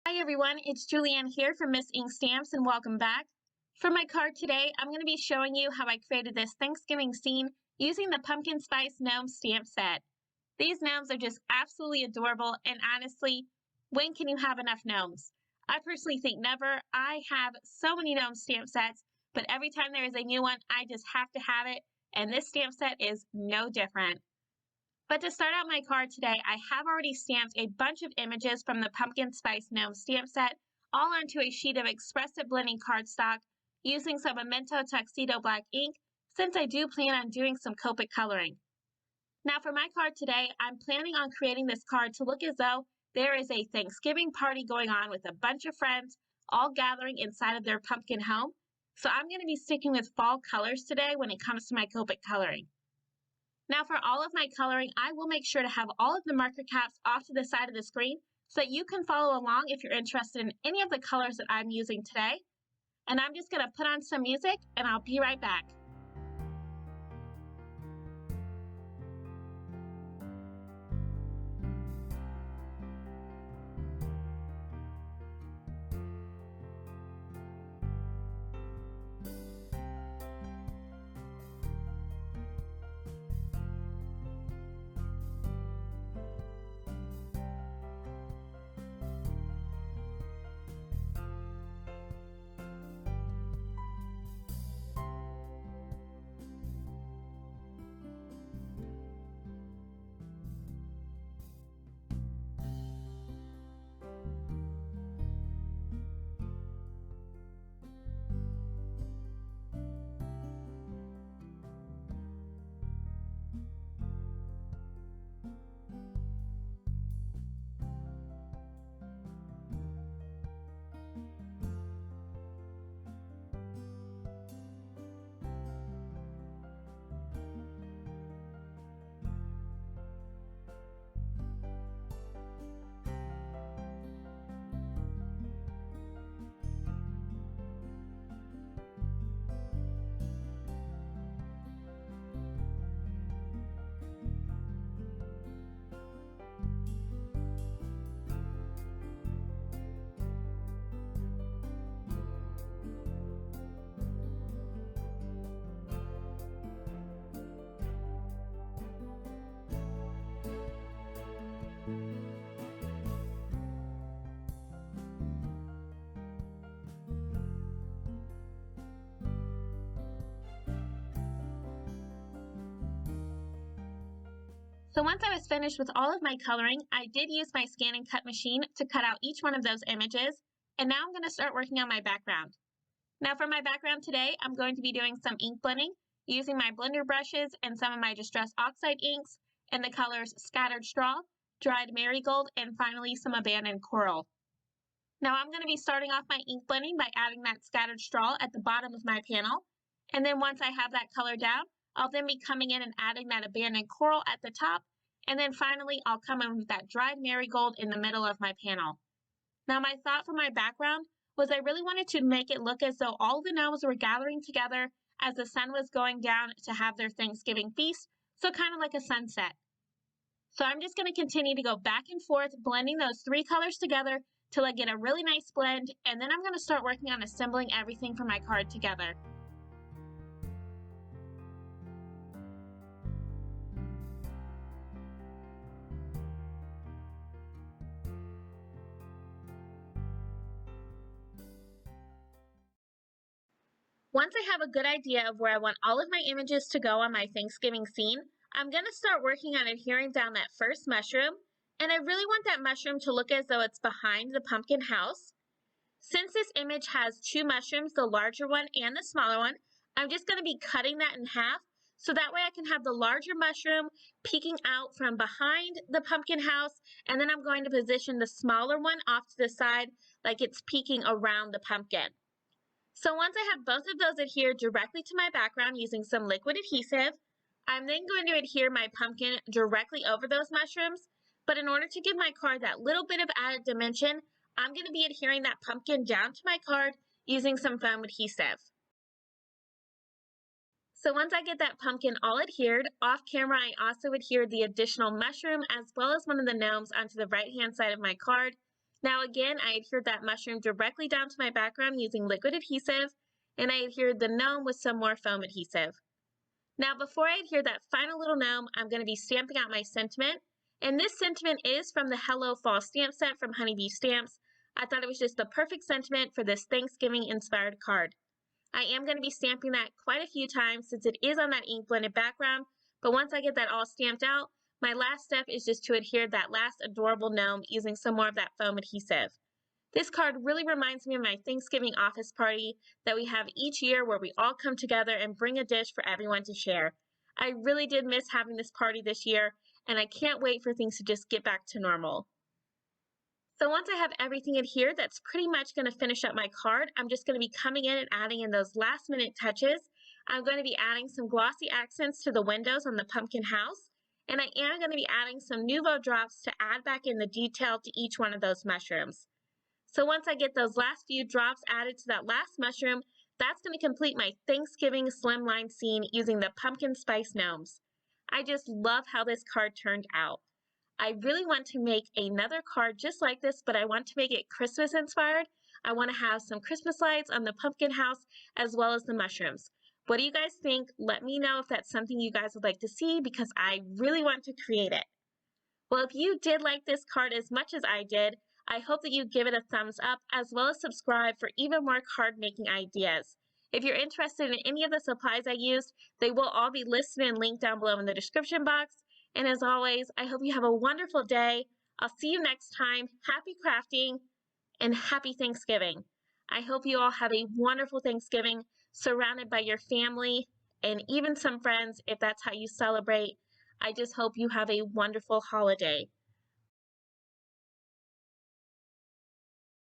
Hi everyone, it's Julianne here from Miss Ink Stamps and welcome back. For my card today, I'm going to be showing you how I created this Thanksgiving scene using the Pumpkin Spice Gnome stamp set. These gnomes are just absolutely adorable, and honestly, when can you have enough gnomes? I personally think never. I have so many gnome stamp sets, but every time there is a new one, I just have to have it, and this stamp set is no different. But to start out my card today, I have already stamped a bunch of images from the Pumpkin Spice Gnome stamp set all onto a sheet of expressive blending cardstock using some Memento Tuxedo black ink, since I do plan on doing some Copic coloring. Now for my card today, I'm planning on creating this card to look as though there is a Thanksgiving party going on with a bunch of friends all gathering inside of their pumpkin home. So I'm going to be sticking with fall colors today when it comes to my Copic coloring. Now for all of my coloring, I will make sure to have all of the marker caps off to the side of the screen so that you can follow along if you're interested in any of the colors that I'm using today. And I'm just going to put on some music and I'll be right back. So once I was finished with all of my coloring, I did use my scan and cut machine to cut out each one of those images, and now I'm going to start working on my background. Now for my background today, I'm going to be doing some ink blending using my blender brushes and some of my Distress Oxide inks in the colors Scattered Straw, Dried Marigold, and finally some Abandoned Coral. Now I'm going to be starting off my ink blending by adding that Scattered Straw at the bottom of my panel, and then once I have that color down, I'll then be coming in and adding that Abandoned Coral at the top, and then finally I'll come in with that Dried Marigold in the middle of my panel. Now my thought for my background was I really wanted to make it look as though all the gnomes were gathering together as the sun was going down to have their Thanksgiving feast, so kind of like a sunset. So I'm just going to continue to go back and forth blending those three colors together till I get a really nice blend, and then I'm going to start working on assembling everything for my card together. Once I have a good idea of where I want all of my images to go on my Thanksgiving scene, I'm going to start working on adhering down that first mushroom, and I really want that mushroom to look as though it's behind the pumpkin house. Since this image has two mushrooms, the larger one and the smaller one, I'm just going to be cutting that in half, so that way I can have the larger mushroom peeking out from behind the pumpkin house, and then I'm going to position the smaller one off to the side like it's peeking around the pumpkin. So once I have both of those adhered directly to my background using some liquid adhesive, I'm then going to adhere my pumpkin directly over those mushrooms, but in order to give my card that little bit of added dimension, I'm going to be adhering that pumpkin down to my card using some foam adhesive. So once I get that pumpkin all adhered, off camera I also adhered the additional mushroom as well as one of the gnomes onto the right hand side of my card, Now again, I adhered that mushroom directly down to my background using liquid adhesive, and I adhered the gnome with some more foam adhesive. Now before I adhere that final little gnome, I'm going to be stamping out my sentiment, and this sentiment is from the Hello Fall stamp set from Honeybee Stamps. I thought it was just the perfect sentiment for this Thanksgiving inspired card. I am going to be stamping that quite a few times since it is on that ink blended background, but once I get that all stamped out, my last step is just to adhere that last adorable gnome using some more of that foam adhesive. This card really reminds me of my Thanksgiving office party that we have each year where we all come together and bring a dish for everyone to share. I really did miss having this party this year, and I can't wait for things to just get back to normal. So once I have everything adhered, that's pretty much going to finish up my card. I'm just going to be coming in and adding in those last minute touches. I'm going to be adding some glossy accents to the windows on the pumpkin house, and I am going to be adding some Nuvo drops to add back in the detail to each one of those mushrooms. So once I get those last few drops added to that last mushroom, that's going to complete my Thanksgiving slimline scene using the pumpkin spice gnomes. I just love how this card turned out. I really want to make another card just like this, but I want to make it Christmas inspired. I want to have some Christmas lights on the pumpkin house as well as the mushrooms. What do you guys think? Let me know if that's something you guys would like to see because I really want to create it. Well, if you did like this card as much as I did, I hope that you give it a thumbs up as well as subscribe for even more card making ideas. If you're interested in any of the supplies I used, they will all be listed and linked down below in the description box. And as always, I hope you have a wonderful day. I'll see you next time. Happy crafting and happy Thanksgiving. I hope you all have a wonderful Thanksgiving surrounded by your family and even some friends if that's how you celebrate. I just hope you have a wonderful holiday.